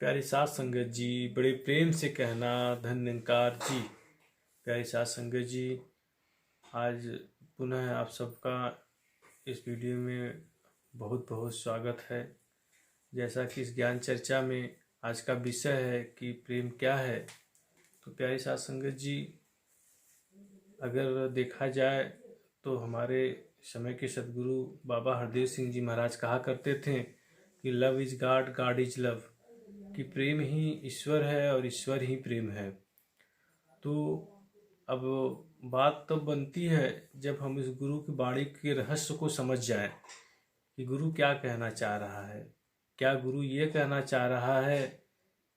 प्यारी साथ संगत जी, बड़े प्रेम से कहना धन्यकार जी। प्यारी साथ संगत जी, आज पुनः आप सबका इस वीडियो में बहुत बहुत स्वागत है। जैसा कि इस ज्ञान चर्चा में आज का विषय है कि प्रेम क्या है, तो प्यारी साथ संगत जी, अगर देखा जाए तो हमारे समय के सदगुरु बाबा हरदेव सिंह जी महाराज कहा करते थे कि love is God, God is love, कि प्रेम ही ईश्वर है और ईश्वर ही प्रेम है। तो अब बात तब बनती है जब हम इस गुरु की वाणी के रहस्य को समझ जाएं कि गुरु क्या कहना चाह रहा है। क्या गुरु ये कहना चाह रहा है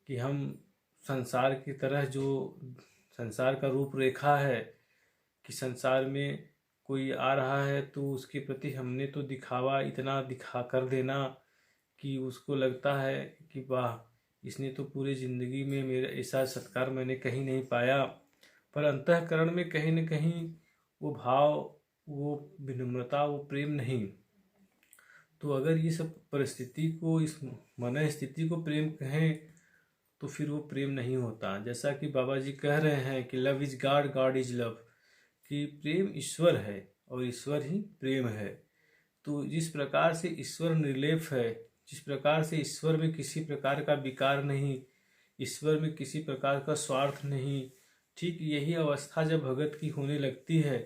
कि हम संसार की तरह, जो संसार का रूपरेखा है, कि संसार में कोई आ रहा है तो उसके प्रति हमने तो दिखावा इतना दिखा कर देना कि उसको लगता है कि वाह, इसने तो पूरी ज़िंदगी में मेरा ऐसा सत्कार मैंने कहीं नहीं पाया, पर अंतःकरण में कहीं न कहीं वो भाव, वो विनम्रता, वो प्रेम नहीं। तो अगर ये सब परिस्थिति को, इस मन स्थिति को प्रेम कहें तो फिर वो प्रेम नहीं होता। जैसा कि बाबा जी कह रहे हैं कि love is God, God is love, कि प्रेम ईश्वर है और ईश्वर ही प्रेम है। तो जिस प्रकार से ईश्वर निर्लेप है, जिस प्रकार से ईश्वर में किसी प्रकार का विकार नहीं, ईश्वर में किसी प्रकार का स्वार्थ नहीं, ठीक यही अवस्था जब भगत की होने लगती है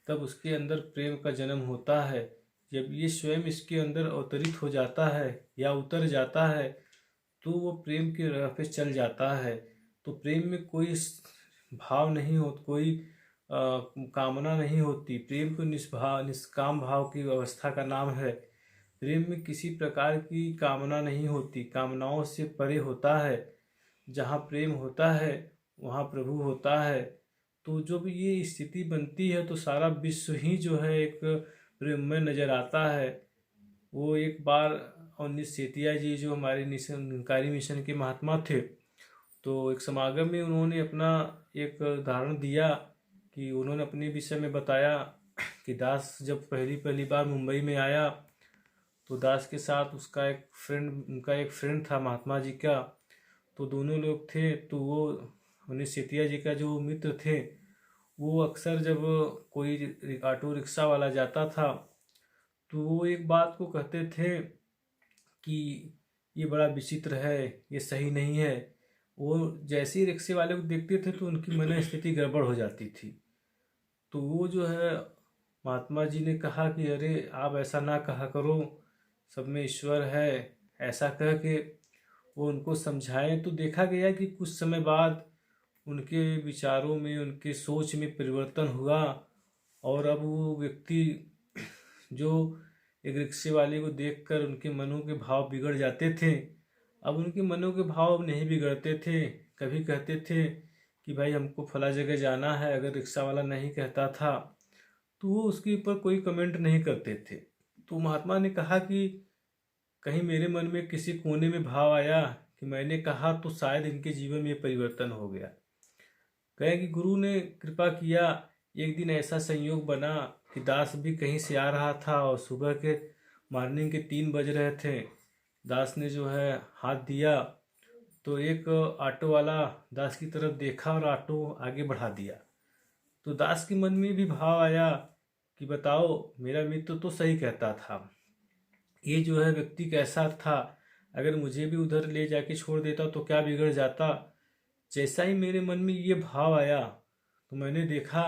तब उसके अंदर प्रेम का जन्म होता है। जब ये स्वयं इसके अंदर अवतरित हो जाता है या उतर जाता है तो वो प्रेम की राह पे चल जाता है। तो प्रेम में कोई भाव नहीं हो, कोई कामना नहीं होती। प्रेम को निष्काम भाव की अवस्था का नाम है। प्रेम में किसी प्रकार की कामना नहीं होती, कामनाओं से परे होता है। जहाँ प्रेम होता है वहाँ प्रभु होता है। तो जब ये स्थिति बनती है तो सारा विश्व ही जो है एक प्रेम में नजर आता है। वो एक बार अवनीश सेतिया जी, जो हमारे निकारी मिशन के महात्मा थे, तो एक समागम में उन्होंने अपना एक उदाहरण दिया कि उन्होंने अपने विषय में बताया कि दास जब पहली पहली बार मुंबई में आया तो दास के साथ उनका एक फ्रेंड था महात्मा जी का। तो दोनों लोग थे। तो वो उन्हें सेतिया जी का जो मित्र थे, वो अक्सर जब कोई ऑटो रिक्शा वाला जाता था तो वो एक बात को कहते थे कि ये बड़ा विचित्र है, ये सही नहीं है। वो जैसे ही रिक्शे वाले को देखते थे तो उनकी मन स्थिति गड़बड़ हो जाती थी। तो वो जो है, महात्मा जी ने कहा कि अरे आप ऐसा ना कहा करो, सब में ईश्वर है, ऐसा कह के वो उनको समझाएं। तो देखा गया कि कुछ समय बाद उनके विचारों में, उनके सोच में परिवर्तन हुआ और अब वो व्यक्ति जो एक रिक्शे वाले को देखकर उनके मनों के भाव बिगड़ जाते थे, अब उनके मनों के भाव अब नहीं बिगड़ते थे। कभी कहते थे कि भाई हमको फला जगह जाना है, अगर रिक्शा वाला नहीं कहता था तो वो उसके ऊपर कोई कमेंट नहीं करते थे। तो महात्मा ने कहा कि कहीं मेरे मन में किसी कोने में भाव आया कि मैंने कहा तो शायद इनके जीवन में परिवर्तन हो गया। कहे कि गुरु ने कृपा किया, एक दिन ऐसा संयोग बना कि दास भी कहीं से आ रहा था और सुबह के मॉर्निंग के 3 बज रहे थे। दास ने जो है हाथ दिया तो एक ऑटो वाला दास की तरफ देखा और ऑटो आगे बढ़ा दिया। तो दास के मन में भी भाव आया कि बताओ, मेरा मित्र तो सही कहता था, ये जो है व्यक्ति कैसा था, अगर मुझे भी उधर ले जाके छोड़ देता तो क्या बिगड़ जाता। जैसा ही मेरे मन में ये भाव आया तो मैंने देखा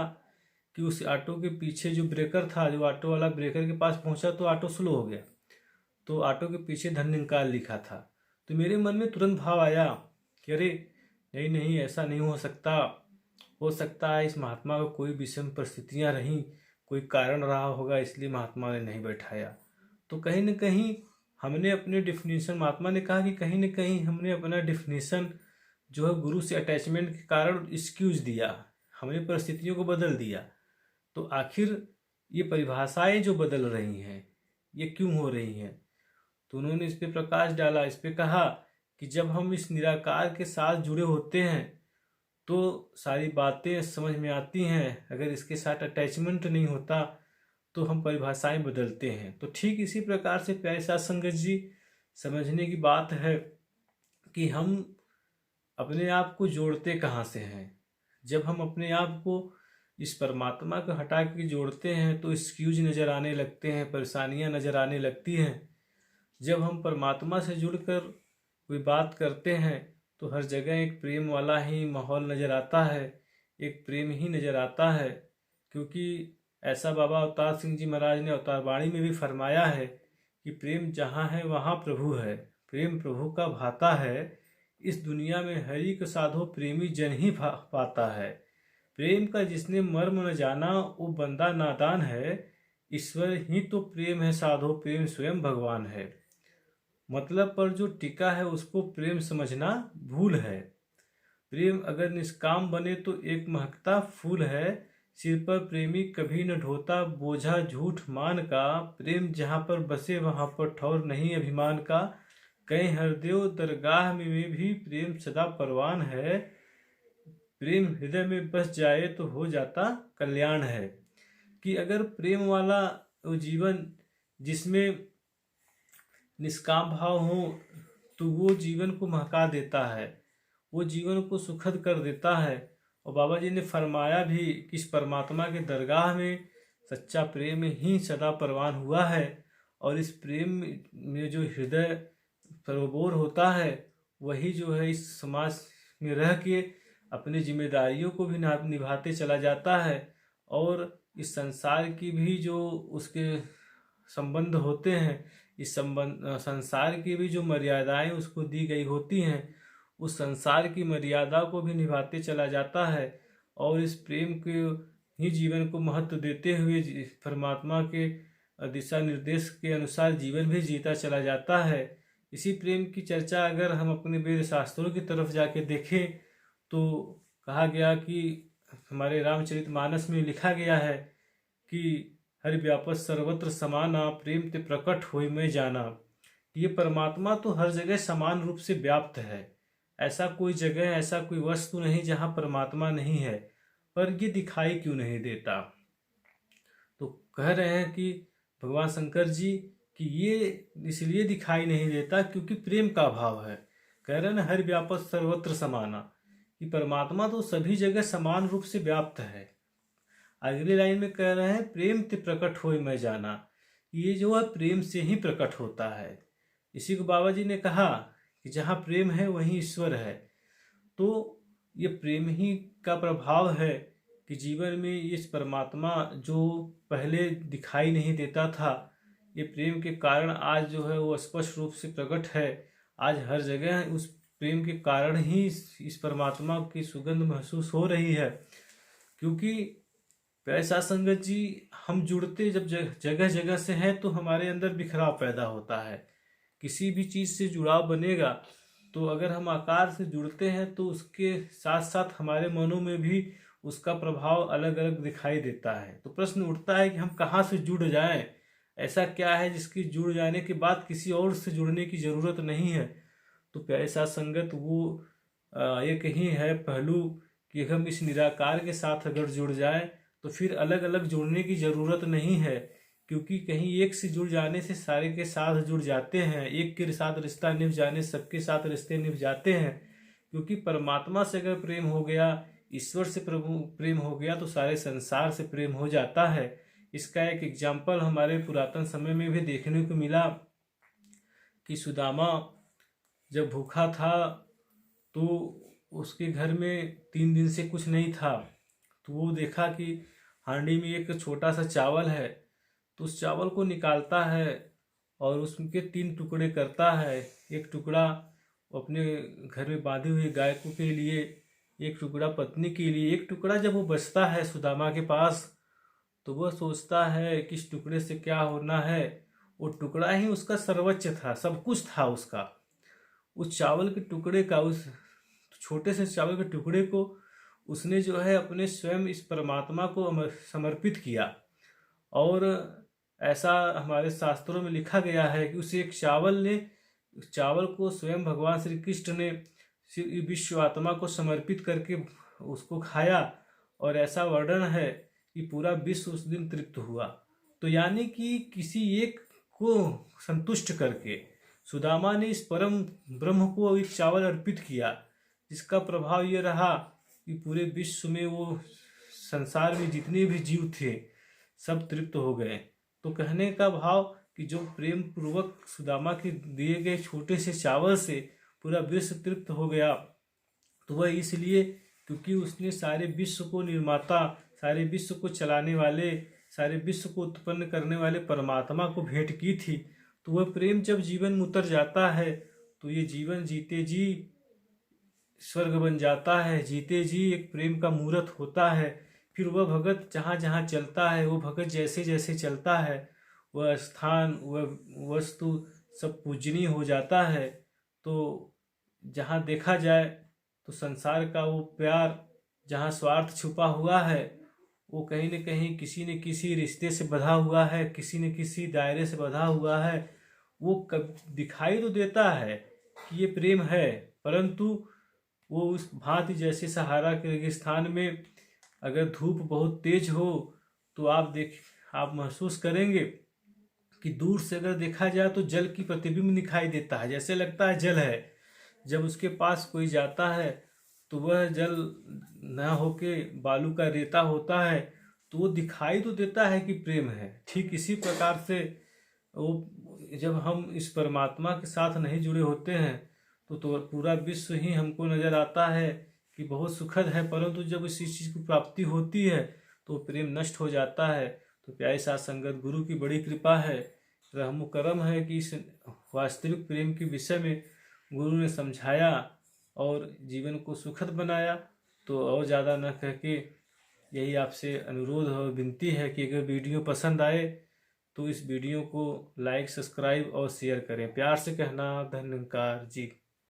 कि उस ऑटो के पीछे जो ब्रेकर था, जो ऑटो वाला ब्रेकर के पास पहुंचा तो ऑटो स्लो हो गया। तो ऑटो के पीछे धन्यकार लिखा था। तो मेरे मन में तुरंत भाव आया कि अरे नहीं नहीं, ऐसा नहीं हो सकता है इस महात्मा को कोई विषम परिस्थितियां रहीं, कोई कारण रहा होगा, इसलिए महात्मा ने नहीं बैठाया। तो कहीं न कहीं हमने अपने डिफिनीशन, महात्मा ने कहा कि कहीं न कहीं हमने अपना डिफिनीशन जो है गुरु से अटैचमेंट के कारण एक्सक्यूज दिया, हमने परिस्थितियों को बदल दिया। तो आखिर ये परिभाषाएं जो बदल रही हैं, ये क्यों हो रही हैं? तो उन्होंने इस पे प्रकाश डाला, इस पे कहा कि जब हम इस निराकार के साथ जुड़े होते हैं तो सारी बातें समझ में आती हैं। अगर इसके साथ अटैचमेंट नहीं होता तो हम परिभाषाएं बदलते हैं। तो ठीक इसी प्रकार से प्यारे साथ संगत जी, समझने की बात है कि हम अपने आप को जोड़ते कहाँ से हैं। जब हम अपने आप को इस परमात्मा को हटा के जोड़ते हैं तो एक्सक्यूज नज़र आने लगते हैं, परेशानियां नज़र आने लगती हैं। जब हम परमात्मा से जुड़कर कोई बात करते हैं तो हर जगह एक प्रेम वाला ही माहौल नज़र आता है, एक प्रेम ही नज़र आता है। क्योंकि ऐसा बाबा अवतार सिंह जी महाराज ने अवतार वाणी में भी फरमाया है कि प्रेम जहाँ है वहाँ प्रभु है, प्रेम प्रभु का भाता है। इस दुनिया में हरि को साधो प्रेमी जन ही पाता है। प्रेम का जिसने मर्म न जाना वो बंदा नादान है। ईश्वर ही तो प्रेम है साधो, प्रेम स्वयं भगवान है। मतलब पर जो टिका है उसको प्रेम समझना भूल है। प्रेम अगर निष्काम बने तो एक महकता फूल है। सिर पर प्रेमी कभी न ढोता बोझा झूठ मान का। प्रेम जहाँ पर बसे वहाँ पर ठौर नहीं अभिमान का। कहीं हरदेव दरगाह में भी प्रेम सदा परवान है। प्रेम हृदय में बस जाए तो हो जाता कल्याण है। कि अगर प्रेम वाला वो जीवन जिसमें निष्काम भाव हो तो वो जीवन को महका देता है, वो जीवन को सुखद कर देता है। और बाबा जी ने फरमाया भी कि इस परमात्मा के दरगाह में सच्चा प्रेम ही सदा परवान हुआ है। और इस प्रेम में जो हृदय सरोबोर होता है वही जो है इस समाज में रह के अपनी जिम्मेदारियों को भी निभाते चला जाता है। और इस संसार की भी जो उसके संबंध होते हैं, इस संसार की भी जो मर्यादाएं उसको दी गई होती हैं, उस संसार की मर्यादा को भी निभाते चला जाता है। और इस प्रेम के ही जीवन को महत्व देते हुए परमात्मा के दिशा निर्देश के अनुसार जीवन भी जीता चला जाता है। इसी प्रेम की चर्चा अगर हम अपने वेद शास्त्रों की तरफ जाके देखें तो कहा गया कि हमारे रामचरितमानस में लिखा गया है कि हरि व्यापक सर्वत्र समाना, प्रेम ते प्रकट होय मैं जाना। ये परमात्मा तो हर जगह समान रूप से व्याप्त है। ऐसा कोई जगह, ऐसा कोई वस्तु नहीं जहाँ परमात्मा नहीं है। पर ये दिखाई क्यों नहीं देता? तो कह रहे हैं कि भगवान शंकर जी कि ये इसलिए दिखाई नहीं देता क्योंकि प्रेम का अभाव है। कह रहे हैं ना, हर व्यापक सर्वत्र समाना, कि परमात्मा तो सभी जगह समान रूप से व्याप्त है। अगली लाइन में कह रहे हैं प्रेम ते प्रकट होय मैं जाना। ये जो है प्रेम से ही प्रकट होता है। इसी को बाबा जी ने कहा कि जहाँ प्रेम है वहीं ईश्वर है। तो ये प्रेम ही का प्रभाव है कि जीवन में इस परमात्मा जो पहले दिखाई नहीं देता था, ये प्रेम के कारण आज जो है वो स्पष्ट रूप से प्रकट है। आज हर जगह उस प्रेम के कारण ही इस परमात्मा की सुगंध महसूस हो रही है। क्योंकि पैसा संगत जी, हम जुड़ते जब जगह जगह से हैं तो हमारे अंदर बिखराव पैदा होता है। किसी भी चीज़ से जुड़ाव बनेगा तो अगर हम आकार से जुड़ते हैं तो उसके साथ साथ हमारे मनों में भी उसका प्रभाव अलग अलग दिखाई देता है। तो प्रश्न उठता है कि हम कहाँ से जुड़ जाएं? ऐसा क्या है जिसकी जुड़ जाने के बाद किसी और से जुड़ने की ज़रूरत नहीं है? तो पैसा संगत वो एक ही है पहलू कि हम इस निराकार के साथ अगर जुड़ जाएं तो फिर अलग अलग जुड़ने की ज़रूरत नहीं है। क्योंकि कहीं एक से जुड़ जाने से सारे के साथ जुड़ जाते हैं। एक के साथ रिश्ता निभ जाने सबके साथ रिश्ते निभ जाते हैं। क्योंकि परमात्मा से अगर प्रेम हो गया, ईश्वर से प्रभु प्रेम हो गया तो सारे संसार से प्रेम हो जाता है। इसका एक एग्जाम्पल हमारे पुरातन समय में भी देखने को मिला कि सुदामा जब भूखा था तो उसके घर में 3 दिन से कुछ नहीं था। तो वो देखा कि हांडी में एक छोटा सा चावल है, तो उस चावल को निकालता है और उसके 3 टुकड़े करता है। एक टुकड़ा अपने घर में बांधी हुई गाय को के लिए, एक टुकड़ा पत्नी के लिए। एक टुकड़ा जब वो बचता है सुदामा के पास तो वह सोचता है कि इस टुकड़े से क्या होना है। वो टुकड़ा ही उसका सर्वोच्च था, सब कुछ था उसका। उस चावल के टुकड़े का, उस छोटे से चावल के टुकड़े को उसने जो है अपने स्वयं इस परमात्मा को समर्पित किया। और ऐसा हमारे शास्त्रों में लिखा गया है कि उस एक चावल को स्वयं भगवान श्री कृष्ण ने विश्व आत्मा को समर्पित करके उसको खाया। और ऐसा वर्णन है कि पूरा विश्व उस दिन तृप्त हुआ। तो यानी कि किसी एक को संतुष्ट करके, सुदामा ने इस परम ब्रह्म को एक चावल अर्पित किया, जिसका प्रभाव ये रहा कि पूरे विश्व में वो संसार में जितने भी जीव थे सब तृप्त हो गए। तो कहने का भाव कि जो प्रेम पूर्वक सुदामा के दिए गए छोटे से चावल से पूरा विश्व तृप्त हो गया, तो वह इसलिए क्योंकि उसने सारे विश्व को निर्माता, सारे विश्व को चलाने वाले, सारे विश्व को उत्पन्न करने वाले परमात्मा को भेंट की थी। तो वह प्रेम जब जीवन में उतर जाता है तो ये जीवन जीते जी स्वर्ग बन जाता है, जीते जी एक प्रेम का मूर्त होता है। फिर वह भगत जहाँ जहाँ चलता है, वो भगत जैसे जैसे चलता है, वह स्थान, वह वस्तु सब पूजनीय हो जाता है। तो जहाँ देखा जाए तो संसार का वो प्यार, जहाँ स्वार्थ छुपा हुआ है, वो कहीं न कहीं किसी न किसी रिश्ते से बंधा हुआ है, किसी न किसी दायरे से बंधा हुआ है। वो कब दिखाई तो देता है कि ये प्रेम है, परंतु वो उस भांति जैसे सहारा के रेगिस्तान में अगर धूप बहुत तेज हो तो आप महसूस करेंगे कि दूर से अगर देखा जाए तो जल की प्रतिबिंब दिखाई देता है, जैसे लगता है जल है। जब उसके पास कोई जाता है तो वह जल न होके बालू का रेता होता है, तो वो दिखाई तो देता है कि प्रेम है। ठीक इसी प्रकार से वो जब हम इस परमात्मा के साथ नहीं जुड़े होते हैं तो पूरा विश्व ही हमको नजर आता है कि बहुत सुखद है, परंतु जब इसी चीज़ की प्राप्ति होती है तो प्रेम नष्ट हो जाता है। तो प्यारे साथ संगत, गुरु की बड़ी कृपा है, रहम करम है कि इस वास्तविक प्रेम के विषय में गुरु ने समझाया और जीवन को सुखद बनाया। तो और ज़्यादा न कह के यही आपसे अनुरोध और विनती है कि अगर वीडियो पसंद आए तो इस वीडियो को लाइक, सब्सक्राइब और शेयर करें। प्यार से कहना, धन्यवाद जी।